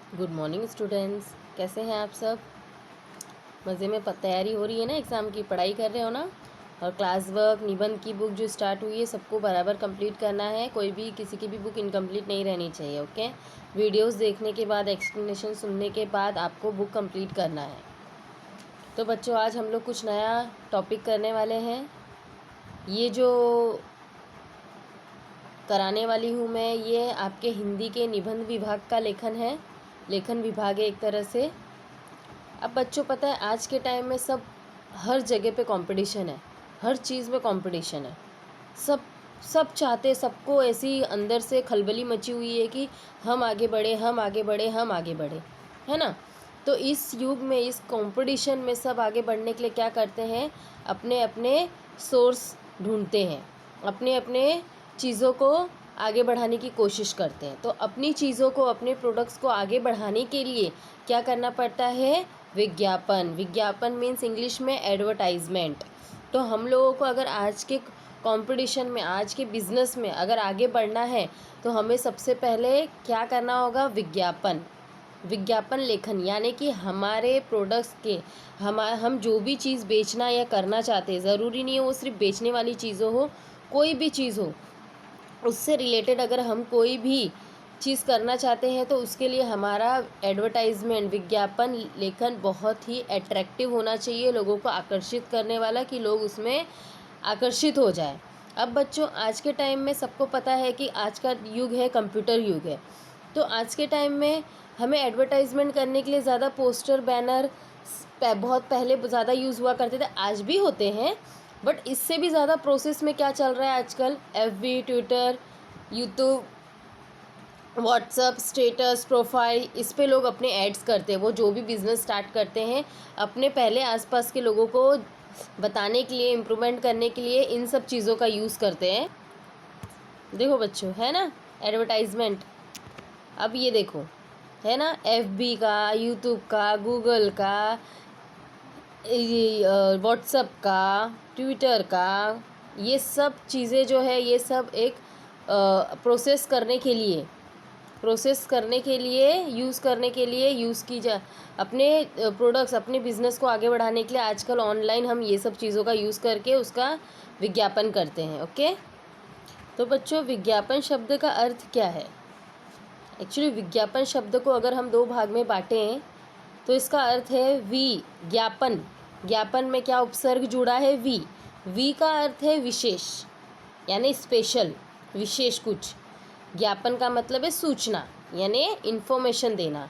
Good morning students, कैसे हैं आप सब। मज़े में तैयारी हो रही है ना, एग्ज़ाम की पढ़ाई कर रहे हो ना। और क्लास वर्क, निबंध की बुक जो स्टार्ट हुई है सबको बराबर कंप्लीट करना है। कोई भी किसी की भी बुक इनकम्प्लीट नहीं रहनी चाहिए। ओके, वीडियोस देखने के बाद, एक्सप्लेनेशन सुनने के बाद आपको बुक कंप्लीट करना है। तो बच्चों, आज हम लोग कुछ नया टॉपिक करने वाले हैं। ये जो कराने वाली हूँ मैं, ये आपके हिंदी के निबंध विभाग का लेखन है। लेखन विभाग है एक तरह से। अब बच्चों, पता है आज के टाइम में सब हर जगह पे कंपटीशन है, हर चीज़ में कंपटीशन है। सब सब चाहते, सबको ऐसी अंदर से खलबली मची हुई है कि हम आगे बढ़े, हम आगे बढ़े, हम आगे बढ़े, है ना। तो इस युग में, इस कंपटीशन में सब आगे बढ़ने के लिए क्या करते हैं, अपने अपने सोर्स ढूंढते हैं, अपने अपने चीज़ों को आगे बढ़ाने की कोशिश करते हैं। तो अपनी चीज़ों को, अपने प्रोडक्ट्स को आगे बढ़ाने के लिए क्या करना पड़ता है, विज्ञापन। विज्ञापन मीन्स इंग्लिश में एडवर्टाइजमेंट। तो हम लोगों को अगर आज के कंपटीशन में, आज के बिजनेस में अगर आगे बढ़ना है तो हमें सबसे पहले क्या करना होगा, विज्ञापन। विज्ञापन लेखन, यानी कि हमारे प्रोडक्ट्स के, हम जो भी चीज़ बेचना या करना चाहते हैं, ज़रूरी नहीं है वो सिर्फ बेचने वाली चीज़ों हो, कोई भी चीज़ हो, उससे रिलेटेड अगर हम कोई भी चीज़ करना चाहते हैं तो उसके लिए हमारा एडवर्टाइजमेंट, विज्ञापन लेखन बहुत ही अट्रैक्टिव होना चाहिए, लोगों को आकर्षित करने वाला, कि लोग उसमें आकर्षित हो जाए। अब बच्चों, आज के टाइम में सबको पता है कि आज का युग है, कंप्यूटर युग है। तो आज के टाइम में हमें एडवर्टाइजमेंट करने के लिए ज़्यादा पोस्टर, बैनर बहुत पहले ज़्यादा यूज़ हुआ करते थे, आज भी होते हैं, बट इससे भी ज़्यादा प्रोसेस में क्या चल रहा है आजकल, FB, Twitter, YouTube, WhatsApp status, profile, इस पे लोग अपने एड्स करते हैं। वो जो भी बिज़नेस स्टार्ट करते हैं, अपने पहले आसपास के लोगों को बताने के लिए, इम्प्रूवमेंट करने के लिए इन सब चीज़ों का यूज़ करते हैं। देखो बच्चों, है ना एडवर्टाइजमेंट। अब ये देखो, है ना, एफबी का, यूट्यूब का, गूगल का, व्हाट्सअप का, ट्विटर का, ये सब चीज़ें जो है, ये सब एक प्रोसेस करने के लिए, यूज़ करने के लिए यूज़ की जा, अपने प्रोडक्ट्स, अपने बिज़नेस को आगे बढ़ाने के लिए आजकल ऑनलाइन हम ये सब चीज़ों का यूज़ करके उसका विज्ञापन करते हैं। ओके, तो बच्चों, विज्ञापन शब्द का अर्थ क्या है। एक्चुअली विज्ञापन शब्द को अगर हम दो भाग में बांटें तो इसका अर्थ है ज्ञापन। ज्ञापन में क्या उपसर्ग जुड़ा है, वी का अर्थ है विशेष, यानी स्पेशल, विशेष कुछ। ज्ञापन का मतलब है सूचना, यानी इन्फॉर्मेशन देना।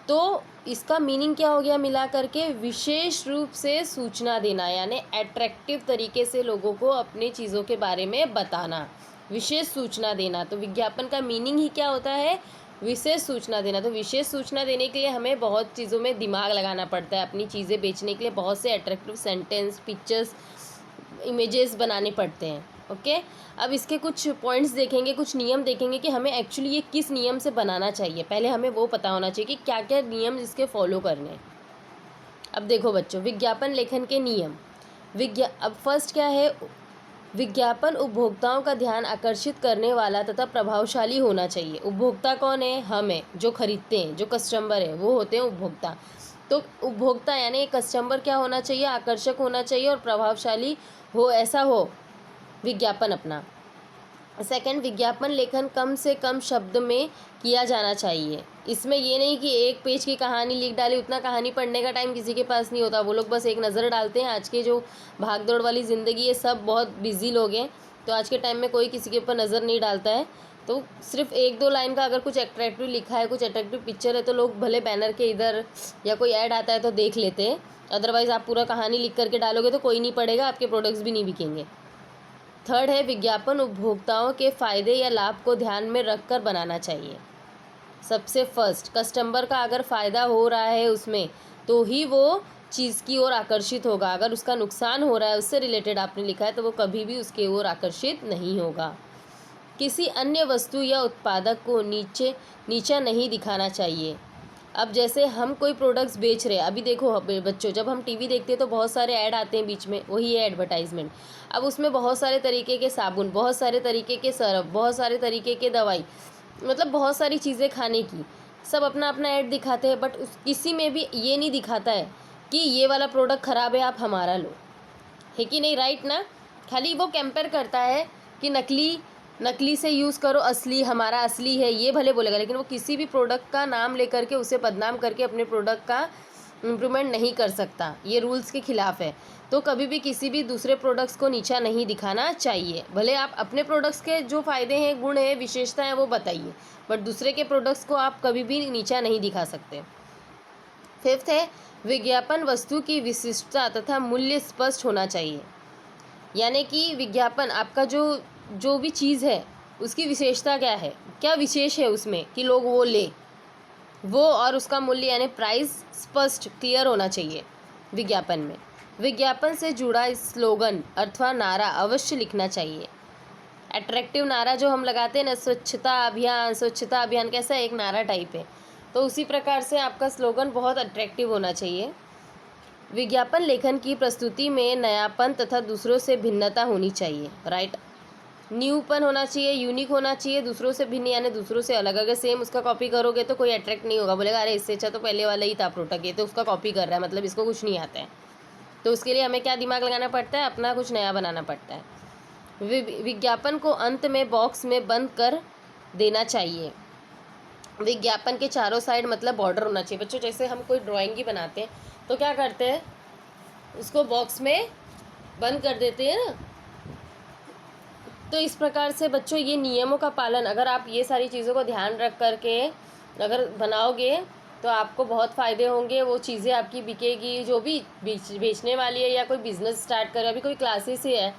तो इसका मीनिंग क्या हो गया मिला करके, विशेष रूप से सूचना देना, यानी अट्रैक्टिव तरीके से लोगों को अपनी चीज़ों के बारे में बताना, विशेष सूचना देना। तो विज्ञापन का मीनिंग ही क्या होता है, विशेष सूचना देना। तो विशेष सूचना देने के लिए हमें बहुत चीज़ों में दिमाग लगाना पड़ता है। अपनी चीज़ें बेचने के लिए बहुत से अट्रैक्टिव सेंटेंस, पिक्चर्स, इमेजेस बनाने पड़ते हैं। ओके, अब इसके कुछ पॉइंट्स देखेंगे, कुछ नियम देखेंगे कि हमें एक्चुअली ये किस नियम से बनाना चाहिए। पहले हमें वो पता होना चाहिए कि क्या क्या नियम इसके फॉलो करने हैं। अब देखो बच्चों, विज्ञापन लेखन के नियम। अब फर्स्ट क्या है, विज्ञापन उपभोक्ताओं का ध्यान आकर्षित करने वाला तथा प्रभावशाली होना चाहिए। उपभोक्ता कौन है, हम हैं, जो खरीदते हैं, जो कस्टमर है, वो होते हैं उपभोक्ता। तो उपभोक्ता यानी कस्टमर क्या होना चाहिए, आकर्षक होना चाहिए और प्रभावशाली हो, ऐसा हो विज्ञापन अपना। सेकंड, विज्ञापन लेखन कम से कम शब्द में किया जाना चाहिए। इसमें ये नहीं कि एक पेज की कहानी लिख डाली, उतना कहानी पढ़ने का टाइम किसी के पास नहीं होता। वो लोग बस एक नज़र डालते हैं। आज के जो भागदौड़ वाली ज़िंदगी है, सब बहुत बिजी लोग हैं, तो आज के टाइम में कोई किसी के ऊपर नज़र नहीं डालता है। तो सिर्फ एक दो लाइन का अगर कुछ अट्रैक्टिव लिखा है, कुछ अट्रैक्टिव पिक्चर है, तो लोग भले बैनर के इधर या कोई ऐड आता है तो देख लेते हैं। अदरवाइज़ आप पूरा कहानी लिख करके डालोगे तो कोई नहीं पढ़ेगा, आपके प्रोडक्ट्स भी नहीं बिकेंगे। थर्ड है, विज्ञापन उपभोक्ताओं के फ़ायदे या लाभ को ध्यान में रखकर बनाना चाहिए। सबसे फर्स्ट, कस्टमर का अगर फ़ायदा हो रहा है उसमें, तो ही वो चीज़ की ओर आकर्षित होगा। अगर उसका नुकसान हो रहा है, उससे रिलेटेड आपने लिखा है, तो वो कभी भी उसके ओर आकर्षित नहीं होगा। किसी अन्य वस्तु या उत्पादक को नीचा नहीं दिखाना चाहिए। अब जैसे हम कोई प्रोडक्ट्स बेच रहे हैं, अभी देखो बच्चों, जब हम टीवी देखते हैं तो बहुत सारे ऐड आते हैं बीच में, वही है एडवर्टाइजमेंट। अब उसमें बहुत सारे तरीके के साबुन, बहुत सारे तरीके के सरफ, बहुत सारे तरीके के दवाई, मतलब बहुत सारी चीज़ें खाने की। सब अपना अपना ऐड दिखाते हैं, बट किसी में भी ये नहीं दिखाता है कि ये वाला प्रोडक्ट ख़राब है, आप हमारा लो, है कि नहीं, राइट ना। खाली वो कंपेयर करता है कि नकली से यूज़ करो, असली हमारा असली है, ये भले बोलेगा, लेकिन वो किसी भी प्रोडक्ट का नाम लेकर के उसे बदनाम करके अपने प्रोडक्ट का इम्प्रूवमेंट नहीं कर सकता, ये रूल्स के ख़िलाफ़ है। तो कभी भी किसी भी दूसरे प्रोडक्ट्स को नीचा नहीं दिखाना चाहिए। भले आप अपने प्रोडक्ट्स के जो फ़ायदे हैं, गुण हैं, विशेषताएं हैं वो बताइए, बट दूसरे के प्रोडक्ट्स को आप कभी भी नीचा नहीं दिखा सकते। फिफ्थ है, विज्ञापन वस्तु की विशिष्टता तथा मूल्य स्पष्ट होना चाहिए। यानी कि विज्ञापन आपका जो भी चीज़ है उसकी विशेषता क्या है, क्या विशेष है उसमें कि लोग वो ले, वो और उसका मूल्य यानी प्राइस स्पष्ट क्लियर होना चाहिए विज्ञापन में। विज्ञापन से जुड़ा स्लोगन अथवा नारा अवश्य लिखना चाहिए। अट्रैक्टिव नारा जो हम लगाते हैं ना, स्वच्छता अभियान कैसा एक नारा टाइप है, तो उसी प्रकार से आपका स्लोगन बहुत अट्रैक्टिव होना चाहिए। विज्ञापन लेखन की प्रस्तुति में नयापन तथा दूसरों से भिन्नता होनी चाहिए, राइट। न्यूपन होना चाहिए, यूनिक होना चाहिए, दूसरों से भिन्न यानी दूसरों से अलग। अगर सेम उसका कॉपी करोगे तो कोई अट्रैक्ट नहीं होगा, बोलेगा अरे इससे अच्छा तो पहले वाला ही था प्रोडक्ट, ये तो उसका कॉपी कर रहा है, मतलब इसको कुछ नहीं आता है। तो उसके लिए हमें क्या दिमाग लगाना पड़ता है, अपना कुछ नया बनाना पड़ता है। विज्ञापन को अंत में बॉक्स में बंद कर देना चाहिए। विज्ञापन के चारों साइड मतलब बॉर्डर होना चाहिए। बच्चों जैसे हम कोई ड्राइंग ही बनाते हैं तो क्या करते हैं, उसको बॉक्स में बंद कर देते हैं ना। तो इस प्रकार से बच्चों ये नियमों का पालन, अगर आप ये सारी चीज़ों को ध्यान रख करके अगर बनाओगे तो आपको बहुत फ़ायदे होंगे। वो चीज़ें आपकी बिकेगी, जो भी बेचने वाली है या कोई बिज़नेस स्टार्ट कर, अभी कोई क्लासेस ही है,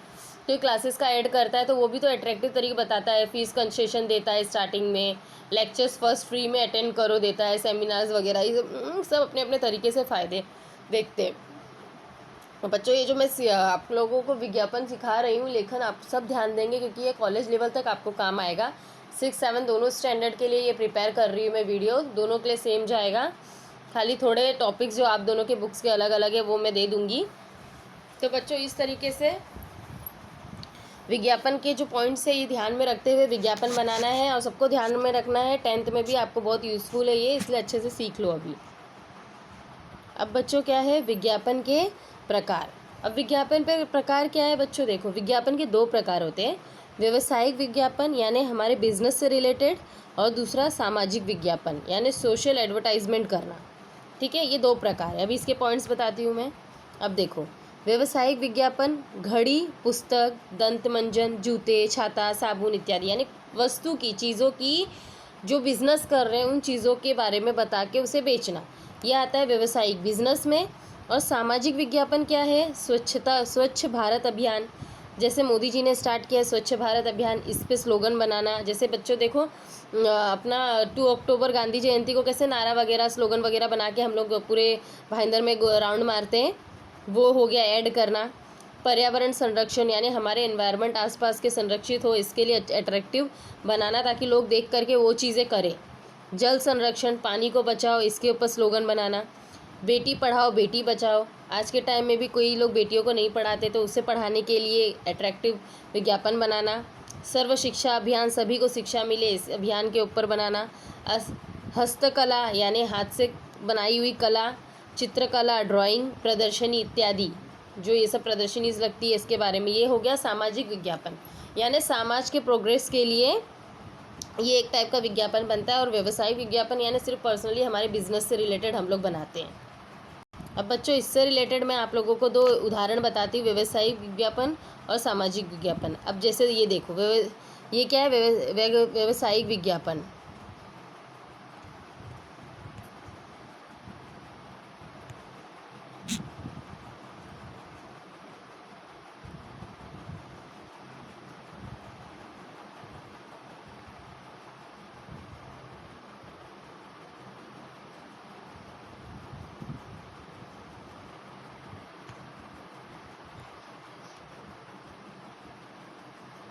कोई क्लासेस का ऐड करता है तो वो भी तो अट्रैक्टिव तरीके बताता है, फीस कंसेशन देता है स्टार्टिंग में, लेक्चर्स फर्स्ट फ्री में अटेंड करो देता है, सेमिनार्स वगैरह, ये सब अपने अपने तरीके से फ़ायदे देखते हैं। बच्चों ये जो मैं आप लोगों को विज्ञापन सिखा रही हूँ, लेखन आप सब ध्यान देंगे क्योंकि ये कॉलेज लेवल तक आपको काम आएगा। 6, 7 दोनों स्टैंडर्ड के लिए ये प्रिपेयर कर रही हूँ मैं वीडियो, दोनों के लिए सेम जाएगा। खाली थोड़े टॉपिक्स जो आप दोनों के बुक्स के अलग अलग है वो मैं दे दूँगी। तो बच्चों इस तरीके से विज्ञापन के जो पॉइंट्स है ये ध्यान में रखते हुए विज्ञापन बनाना है और सबको ध्यान में रखना है। 10th में भी आपको बहुत यूज़फुल है ये, इसलिए अच्छे से सीख लो अभी। अब बच्चों क्या है, विज्ञापन के प्रकार। अब विज्ञापन पे प्रकार क्या है बच्चों, देखो विज्ञापन के 2 प्रकार होते हैं, व्यवसायिक विज्ञापन यानी हमारे बिजनेस से रिलेटेड, और दूसरा सामाजिक विज्ञापन यानी सोशल एडवर्टाइजमेंट करना। ठीक है, ये 2 प्रकार है। अभी इसके पॉइंट्स बताती हूँ मैं। अब देखो, व्यवसायिक विज्ञापन घड़ी, पुस्तक, दंत मंजन, जूते, छाता, साबुन इत्यादि यानी वस्तु की, चीज़ों की जो बिजनेस कर रहे हैं उन चीज़ों के बारे में बता के उसे बेचना, यह आता है व्यवसायिक बिजनेस में। और सामाजिक विज्ञापन क्या है, स्वच्छ भारत अभियान, जैसे मोदी जी ने स्टार्ट किया स्वच्छ भारत अभियान, इस पे स्लोगन बनाना। जैसे बच्चों देखो अपना 2 अक्टूबर गांधी जयंती को कैसे नारा वगैरह स्लोगन वगैरह बना के हम लोग पूरे भाईंदर में राउंड मारते हैं, वो हो गया ऐड करना। पर्यावरण संरक्षण यानी हमारे एनवायरनमेंट आसपास के संरक्षित हो, इसके लिए अट्रैक्टिव बनाना ताकि लोग देख करके वो चीज़ें करें। जल संरक्षण, पानी को बचाओ, इसके ऊपर स्लोगन बनाना। बेटी पढ़ाओ बेटी बचाओ, आज के टाइम में भी कोई लोग बेटियों को नहीं पढ़ाते तो उससे पढ़ाने के लिए अट्रैक्टिव विज्ञापन बनाना। सर्व शिक्षा अभियान, सभी को शिक्षा मिले, इस अभियान के ऊपर बनाना। हस्तकला यानी हाथ से बनाई हुई कला, चित्रकला, ड्राइंग, प्रदर्शनी इत्यादि, जो ये सब प्रदर्शनीज लगती है इसके बारे में, ये हो गया सामाजिक विज्ञापन यानी समाज के प्रोग्रेस के लिए ये एक टाइप का विज्ञापन बनता है। और व्यवसायिक विज्ञापन यानी सिर्फ पर्सनली हमारे बिजनेस से रिलेटेड हम लोग बनाते हैं। अब बच्चों इससे रिलेटेड मैं आप लोगों को 2 उदाहरण बताती हूँ, व्यवसायिक विज्ञापन और सामाजिक विज्ञापन। अब जैसे ये देखो, ये क्या है, व्यवसायिक विज्ञापन।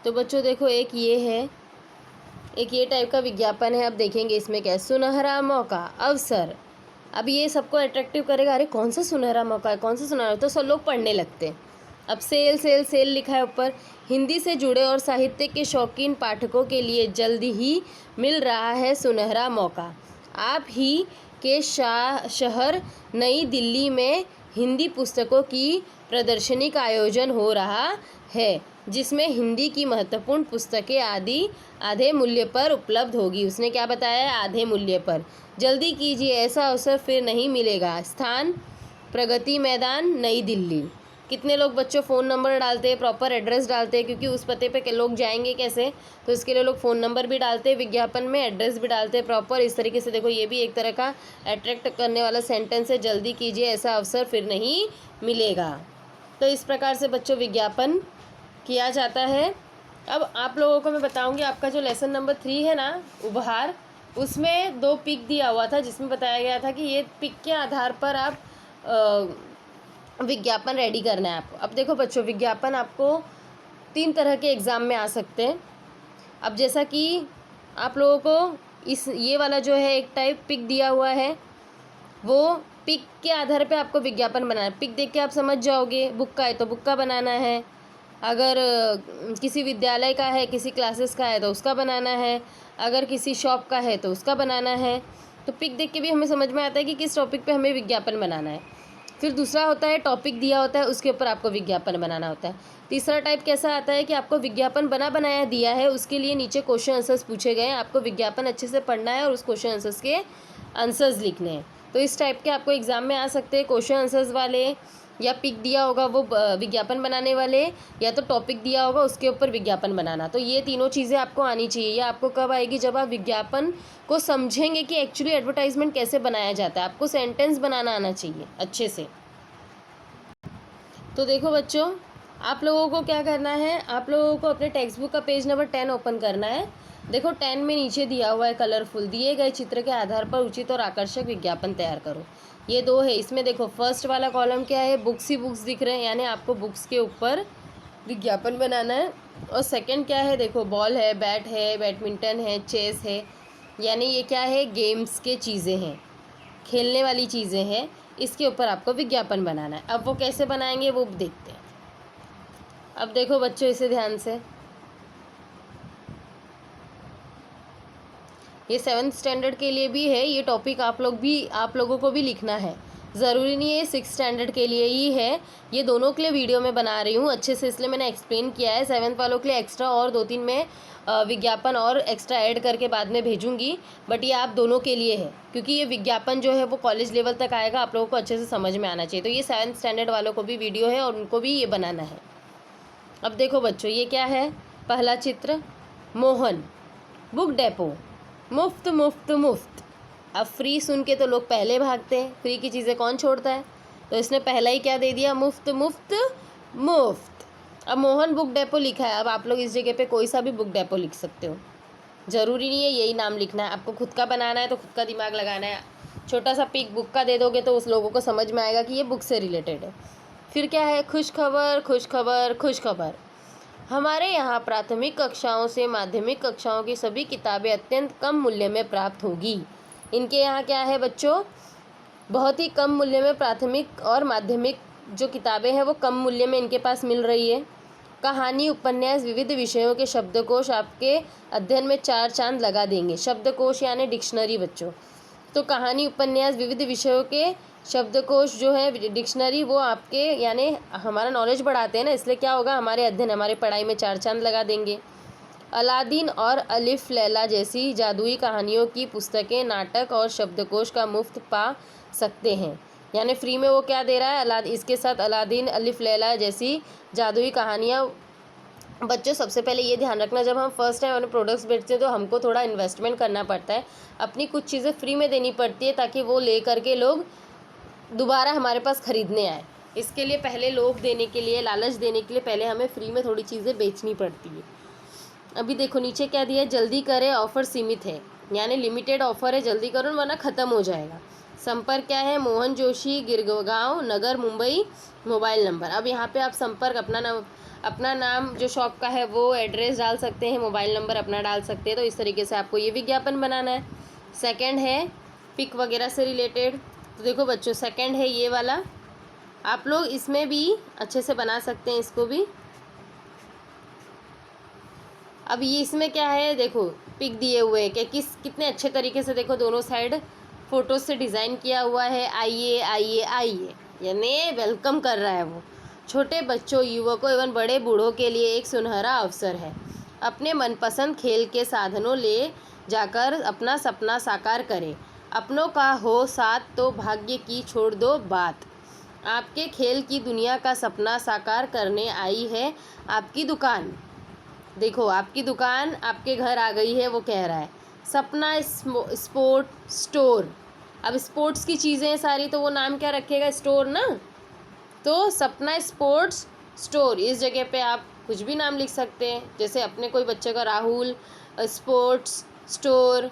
तो बच्चों देखो एक ये है, एक ये टाइप का विज्ञापन है। अब देखेंगे इसमें क्या है, सुनहरा मौका, अवसर। अब ये सबको अट्रैक्टिव करेगा, अरे कौन सा सुनहरा मौका है, कौन सा सुनहरा, तो सब लोग पढ़ने लगते हैं। अब सेल सेल सेल लिखा है ऊपर। हिंदी से जुड़े और साहित्य के शौकीन पाठकों के लिए जल्दी ही मिल रहा है सुनहरा मौका। आप ही के शहर नई दिल्ली में हिंदी पुस्तकों की प्रदर्शनी का आयोजन हो रहा है, जिसमें हिंदी की महत्वपूर्ण पुस्तकें आधे मूल्य पर उपलब्ध होगी। उसने क्या बताया है? आधे मूल्य पर। जल्दी कीजिए, ऐसा अवसर फिर नहीं मिलेगा। स्थान प्रगति मैदान, नई दिल्ली। कितने लोग बच्चों फ़ोन नंबर डालते हैं, प्रॉपर एड्रेस डालते हैं, क्योंकि उस पते पे लोग जाएंगे कैसे, तो इसके लिए लोग फ़ोन नंबर भी डालते हैं विज्ञापन में, एड्रेस भी डालते हैं प्रॉपर। इस तरीके से देखो, ये भी एक तरह का अट्रैक्ट करने वाला सेंटेंस है। जल्दी कीजिए, ऐसा अवसर फिर नहीं मिलेगा। तो इस प्रकार से बच्चों विज्ञापन किया जाता है। अब आप लोगों को मैं बताऊंगी, आपका जो लेसन नंबर 3 है ना, उपहार, उसमें 2 पिक दिया हुआ था, जिसमें बताया गया था कि ये पिक के आधार पर आप विज्ञापन रेडी करना है आपको। अब देखो बच्चों, विज्ञापन आपको 3 तरह के एग्ज़ाम में आ सकते हैं। अब जैसा कि आप लोगों को ये वाला जो है एक टाइप पिक दिया हुआ है, वो पिक के आधार पे आपको विज्ञापन बनाना है। पिक देख के आप समझ जाओगे, बुक का है तो बुक का बनाना है, अगर किसी विद्यालय का है, किसी क्लासेस का है तो उसका बनाना है, अगर किसी शॉप का है तो उसका बनाना है। तो पिक देख के भी हमें समझ में आता है कि किस टॉपिक पे हमें विज्ञापन बनाना है। फिर दूसरा होता है टॉपिक दिया होता है, उसके ऊपर आपको विज्ञापन बनाना होता है। तीसरा टाइप कैसा आता है कि आपको विज्ञापन बनाया दिया है, उसके लिए नीचे क्वेश्चन आंसर्स पूछे गए हैं, आपको विज्ञापन अच्छे से पढ़ना है और उस क्वेश्चन आंसर्स के आंसर्स लिखने हैं। तो इस टाइप के आपको एग्ज़ाम में आ सकते हैं, क्वेश्चन आंसर्स वाले, या पिक दिया होगा वो विज्ञापन बनाने वाले, या तो टॉपिक दिया होगा उसके ऊपर विज्ञापन बनाना। तो ये तीनों चीज़ें आपको आनी चाहिए। ये आपको कब आएगी? जब आप विज्ञापन को समझेंगे कि एक्चुअली एडवर्टाइजमेंट कैसे बनाया जाता है। आपको सेंटेंस बनाना आना चाहिए अच्छे से। तो देखो बच्चों, आप लोगों को क्या करना है, आप लोगों को अपने टेक्स्ट बुक का पेज नंबर 10 ओपन करना है। देखो 10 में नीचे दिया हुआ है कलरफुल, दिए गए चित्र के आधार पर उचित और आकर्षक विज्ञापन तैयार करो। ये 2 है। इसमें देखो फर्स्ट वाला कॉलम क्या है, बुक्स ही बुक्स दिख रहे हैं, यानी आपको बुक्स के ऊपर विज्ञापन बनाना है। और सेकंड क्या है, देखो बॉल है, बैट है, बैडमिंटन है, चेस है, यानी ये क्या है, गेम्स के चीज़ें हैं, खेलने वाली चीज़ें हैं। इसके ऊपर आपको विज्ञापन बनाना है। अब वो कैसे बनाएंगे वो देखते हैं। अब देखो बच्चों, इसे ध्यान से, ये 7th स्टैंडर्ड के लिए भी है ये टॉपिक, आप लोगों को भी लिखना है। ज़रूरी नहीं है 6th स्टैंडर्ड के लिए ही है, ये दोनों के लिए वीडियो में बना रही हूँ अच्छे से, इसलिए मैंने एक्सप्लेन किया है। 7th वालों के लिए एक्स्ट्रा और 2-3 में विज्ञापन और एक्स्ट्रा ऐड करके बाद में भेजूँगी, बट ये आप दोनों के लिए है, क्योंकि ये विज्ञापन जो है वो कॉलेज लेवल तक आएगा, आप लोगों को अच्छे से समझ में आना चाहिए। तो ये 7th स्टैंडर्ड वालों को भी वीडियो है और उनको भी ये बनाना है। अब देखो बच्चों, ये क्या है, पहला चित्र, मोहन बुक डेपो, मुफ्त मुफ्त मुफ्त। अब फ्री सुन के तो लोग पहले भागते हैं, फ्री की चीज़ें कौन छोड़ता है, तो इसने पहला ही क्या दे दिया, मुफ्त मुफ्त मुफ्त। अब मोहन बुक डेपो लिखा है, अब आप लोग इस जगह पे कोई सा भी बुक डेपो लिख सकते हो, ज़रूरी नहीं है यही नाम लिखना है। आपको खुद का बनाना है तो खुद का दिमाग लगाना है। छोटा सा पिक बुक का दे दोगे तो उस लोगों को समझ में आएगा कि ये बुक से रिलेटेड है। फिर क्या है, खुश खबर खुश खबर खुश खबर। हमारे यहाँ प्राथमिक कक्षाओं से माध्यमिक कक्षाओं की सभी किताबें अत्यंत कम मूल्य में प्राप्त होगी। इनके यहाँ क्या है बच्चों, बहुत ही कम मूल्य में प्राथमिक और माध्यमिक जो किताबें हैं वो कम मूल्य में इनके पास मिल रही है। कहानी, उपन्यास, विविध विषयों के शब्दकोश आपके अध्ययन में 4 चांद लगा देंगे। शब्दकोश यानी डिक्शनरी बच्चों, तो कहानी, उपन्यास, विविध विषयों के शब्दकोश जो है डिक्शनरी, वो आपके यानी हमारा नॉलेज बढ़ाते हैं ना, इसलिए क्या होगा, हमारे अध्ययन, हमारे पढ़ाई में 4 चांद लगा देंगे। अलादीन और अलिफ लैला जैसी जादुई कहानियों की पुस्तकें, नाटक और शब्दकोश का मुफ्त पा सकते हैं। यानी फ्री में वो क्या दे रहा है, इसके साथ अलादीन, अलिफ लैला जैसी जादुई कहानियाँ। बच्चों सबसे पहले ये ध्यान रखना, जब हम फर्स्ट टाइम अपने प्रोडक्ट्स बेचते हैं तो हमको थोड़ा इन्वेस्टमेंट करना पड़ता है, अपनी कुछ चीज़ें फ्री में देनी पड़ती है ताकि वो ले करके लोग दोबारा हमारे पास ख़रीदने आए। इसके लिए पहले लोभ देने के लिए, लालच देने के लिए पहले हमें फ्री में थोड़ी चीज़ें बेचनी पड़ती है। अभी देखो नीचे क्या दिया है, जल्दी करें, ऑफ़र सीमित है, यानी लिमिटेड ऑफ़र है, जल्दी करो वरना ख़त्म हो जाएगा। संपर्क क्या है, मोहन जोशी, गिरगांव नगर, मुंबई, मोबाइल नंबर। अब यहाँ पे आप संपर्क, अपना नाम जो शॉप का है वो एड्रेस डाल सकते हैं, मोबाइल नंबर अपना डाल सकते हैं। तो इस तरीके से आपको ये विज्ञापन बनाना है। सेकंड है पिक वगैरह से रिलेटेड, तो देखो बच्चों सेकंड है ये वाला, आप लोग इसमें भी अच्छे से बना सकते हैं इसको भी। अब ये इसमें क्या है, देखो पिक दिए हुए हैं कि कितने अच्छे तरीके से देखो दोनों साइड फ़ोटोज़ से डिज़ाइन किया हुआ है। आइए आइए आइए, यानी वेलकम कर रहा है वो। छोटे बच्चों, युवकों एवं बड़े बूढ़ों के लिए एक सुनहरा अवसर है। अपने मनपसंद खेल के साधनों ले जाकर अपना सपना साकार करें। अपनों का हो साथ तो भाग्य की छोड़ दो बात। आपके खेल की दुनिया का सपना साकार करने आई है आपकी दुकान। देखो आपकी दुकान आपके घर आ गई है, वो कह रहा है। सपना स्पोर्ट स्टोर। अब स्पोर्ट्स की चीज़ें सारी, तो वो नाम क्या रखेगा, स्टोर ना। तो सपना स्पोर्ट्स स्टोर, इस जगह पे आप कुछ भी नाम लिख सकते हैं। जैसे अपने कोई बच्चे का Rahul sports store,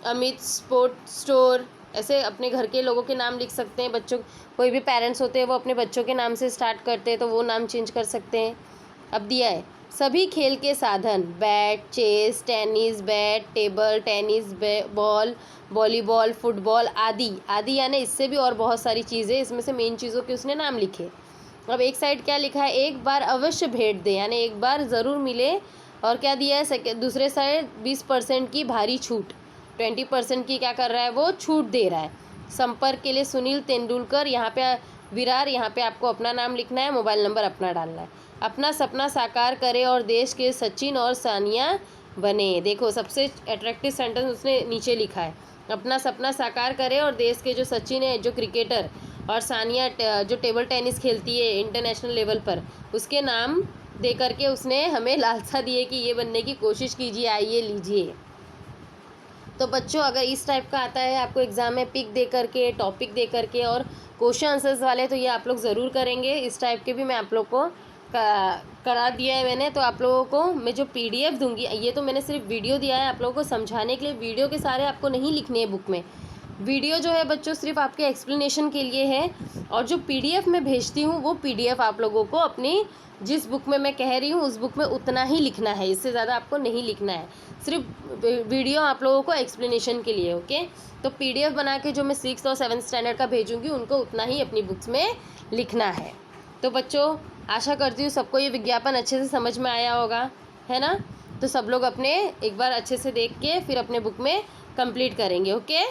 Amit sport store, ऐसे अपने घर के लोगों के नाम लिख सकते हैं। बच्चों, कोई भी पेरेंट्स होते हैं वो अपने बच्चों के नाम से स्टार्ट करते हैं, तो वो नाम चेंज कर सकते हैं। अब दिया है सभी खेल के साधन, bat, chess, tennis bat, table tennis ball, volleyball, football आदि आदि, यानी इससे भी और बहुत सारी चीज़ें, इसमें से मेन चीज़ों के उसने नाम लिखे। अब एक साइड क्या लिखा है, एक बार अवश्य भेंट दे, यानी एक बार ज़रूर मिले। और क्या दिया है दूसरे साइड 20% की भारी छूट, 20% की क्या कर रहा है वो, छूट दे रहा है। संपर्क के लिए सुनील तेंदुलकर, यहाँ पे विरार, यहाँ पे आपको अपना नाम लिखना है, मोबाइल नंबर अपना डालना है। अपना सपना साकार करे और देश के सचिन और सानिया बने। देखो सबसे अट्रैक्टिव सेंटेंस उसने नीचे लिखा है, अपना सपना साकार करे और देश के जो सचिन है, जो क्रिकेटर, और सानिया जो टेबल टेनिस खेलती है इंटरनेशनल लेवल पर, उसके नाम दे करके उसने हमें लालसा दी है कि ये बनने की कोशिश कीजिए, आइए लीजिए। तो बच्चों अगर इस टाइप का आता है आपको एग्ज़ाम में, पिक दे करके, टॉपिक दे करके और क्वेश्चन आंसर्स वाले, तो ये आप लोग ज़रूर करेंगे। इस टाइप के भी मैं आप लोग को करा दिया है मैंने। तो आप लोगों को मैं जो PDF दूंगी, ये तो मैंने सिर्फ वीडियो दिया है आप लोगों को समझाने के लिए। वीडियो के सारे आपको नहीं लिखने हैं बुक में। वीडियो जो है बच्चों सिर्फ आपके एक्सप्लेनेशन के लिए है, और जो PDF मैं भेजती हूँ वो PDF आप लोगों को अपनी जिस बुक में मैं कह रही हूँ उस बुक में उतना ही लिखना है, इससे ज़्यादा आपको नहीं लिखना है। सिर्फ वीडियो आप लोगों को एक्सप्लेनेशन के लिए, ओके। तो PDF बना के जो मैं 6th और 7th स्टैंडर्ड का भेजूँगी उनको उतना ही अपनी बुक्स में लिखना है। तो बच्चों आशा करती हूँ सबको ये विज्ञापन अच्छे से समझ में आया होगा, है ना। तो सब लोग अपने एक बार अच्छे से देख के फिर अपने बुक में कंप्लीट करेंगे, ओके।